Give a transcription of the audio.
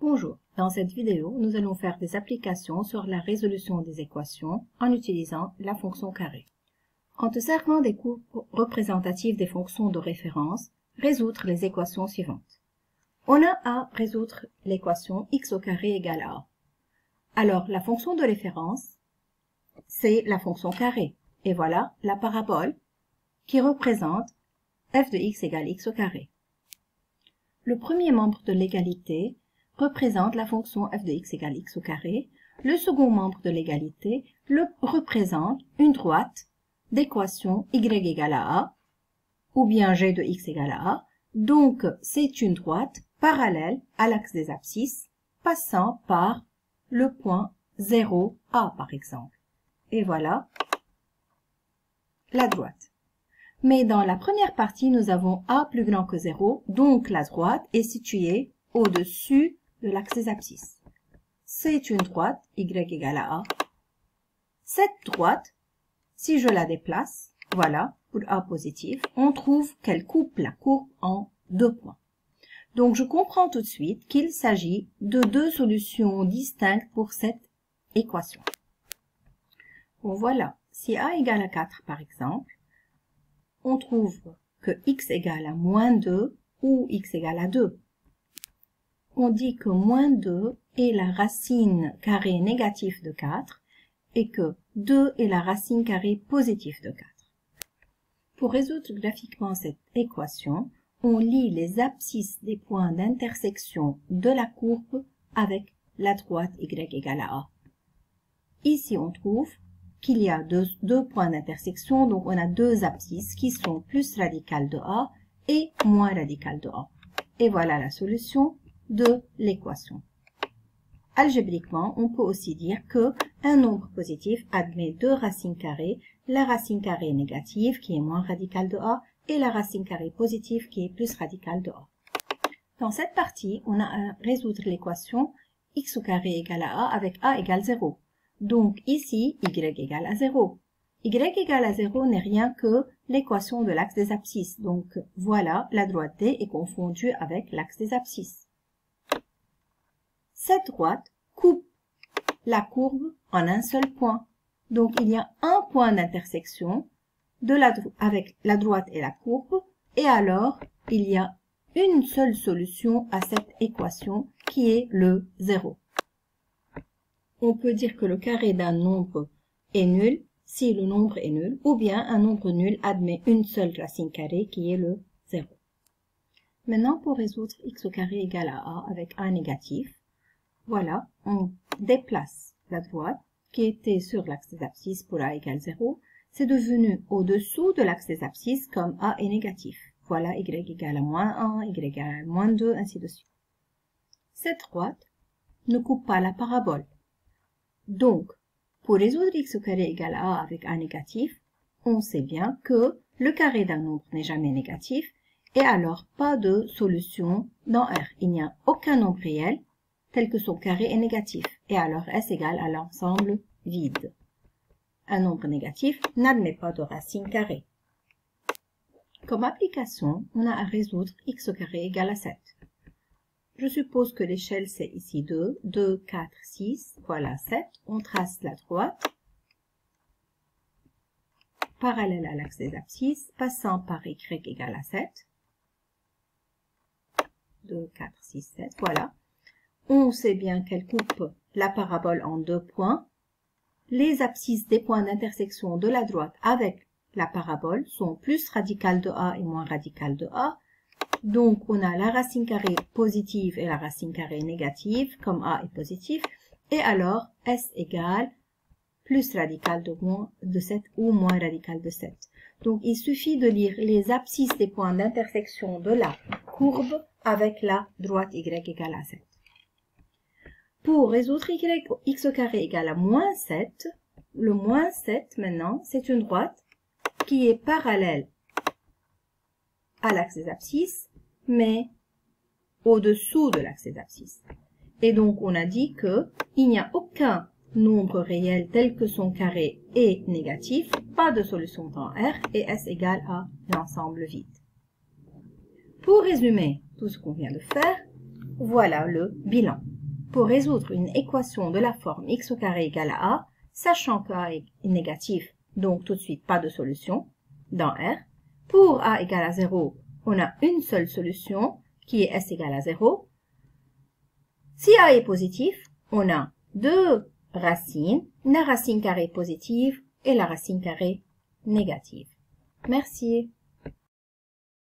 Bonjour, dans cette vidéo, nous allons faire des applications sur la résolution des équations en utilisant la fonction carré. En te servant des courbes représentatives des fonctions de référence, résoudre les équations suivantes. On a à résoudre l'équation x au carré égale à a. Alors, la fonction de référence, c'est la fonction carré. Et voilà la parabole qui représente f de x égale x au carré. Le premier membre de l'égalité représente la fonction f de x égale x au carré. Le second membre de l'égalité représente une droite d'équation y égale à a, ou bien g de x égale à a. Donc, c'est une droite parallèle à l'axe des abscisses, passant par le point 0a, par exemple. Et voilà la droite. Mais dans la première partie, nous avons a plus grand que 0, donc la droite est située au-dessus de l'axe des abscisses. C'est une droite, y égale à a. Cette droite, si je la déplace, voilà, pour a positif, on trouve qu'elle coupe la courbe en deux points. Donc je comprends tout de suite qu'il s'agit de deux solutions distinctes pour cette équation. Bon voilà, si a égale à 4 par exemple, on trouve que x égale à moins 2 ou x égale à 2. On dit que moins 2 est la racine carrée négative de 4 et que 2 est la racine carrée positive de 4. Pour résoudre graphiquement cette équation, on lie les abscisses des points d'intersection de la courbe avec la droite y égale à a. Ici, on trouve qu'il y a deux points d'intersection, donc on a deux abscisses qui sont plus radicales de a et moins radicales de a. Et voilà la solution de l'équation. Algébriquement, on peut aussi dire que un nombre positif admet deux racines carrées, la racine carrée négative qui est moins radicale de a et la racine carrée positive qui est plus radicale de a. Dans cette partie, on a à résoudre l'équation x au carré égale à a avec a égale 0. Donc ici, y égale à 0. Y égale à 0 n'est rien que l'équation de l'axe des abscisses. Donc voilà, la droite D est confondue avec l'axe des abscisses. Cette droite coupe la courbe en un seul point. Donc il y a un point d'intersection avec la droite et la courbe. Et alors, il y a une seule solution à cette équation qui est le 0. On peut dire que le carré d'un nombre est nul si le nombre est nul, ou bien un nombre nul admet une seule racine carrée qui est le 0. Maintenant, pour résoudre x au carré égale à a avec a négatif, voilà, on déplace la droite qui était sur l'axe des abscisses pour a égale 0. C'est devenu au-dessous de l'axe des abscisses comme a est négatif. Voilà, y égale à moins 1, y égale à moins 2, ainsi de suite. Cette droite ne coupe pas la parabole. Donc, pour résoudre x au carré égale à a avec a négatif, on sait bien que le carré d'un nombre n'est jamais négatif et alors pas de solution dans R. Il n'y a aucun nombre réel tel que son carré est négatif et alors S égale à l'ensemble vide. Un nombre négatif n'admet pas de racine carrée. Comme application, on a à résoudre x au carré égale à 7. Je suppose que l'échelle c'est ici 2, 2, 4, 6, voilà 7. On trace la droite, parallèle à l'axe des abscisses, passant par y égale à 7. 2, 4, 6, 7, voilà. On sait bien qu'elle coupe la parabole en deux points. Les abscisses des points d'intersection de la droite avec la parabole sont plus radicales de a et moins radicales de a. Donc, on a la racine carrée positive et la racine carrée négative, comme a est positif. Et alors, S égale plus radical de 7 ou moins radical de 7. Donc, il suffit de lire les abscisses des points d'intersection de la courbe avec la droite y égale à 7. Pour résoudre x au carré égale à moins 7, le moins 7 maintenant, c'est une droite qui est parallèle à l'axe des abscisses, mais au-dessous de l'axe des abscisses. Et donc, on a dit qu'il n'y a aucun nombre réel tel que son carré est négatif, pas de solution dans R, et S égale à l'ensemble vide. Pour résumer tout ce qu'on vient de faire, voilà le bilan. pour résoudre une équation de la forme x au carré égale à a, sachant que a est négatif, donc tout de suite pas de solution, dans R. Pour a égale à 0, on a une seule solution, qui est s égale à 0. Si a est positif, on a deux racines, la racine carrée positive et la racine carrée négative. Merci.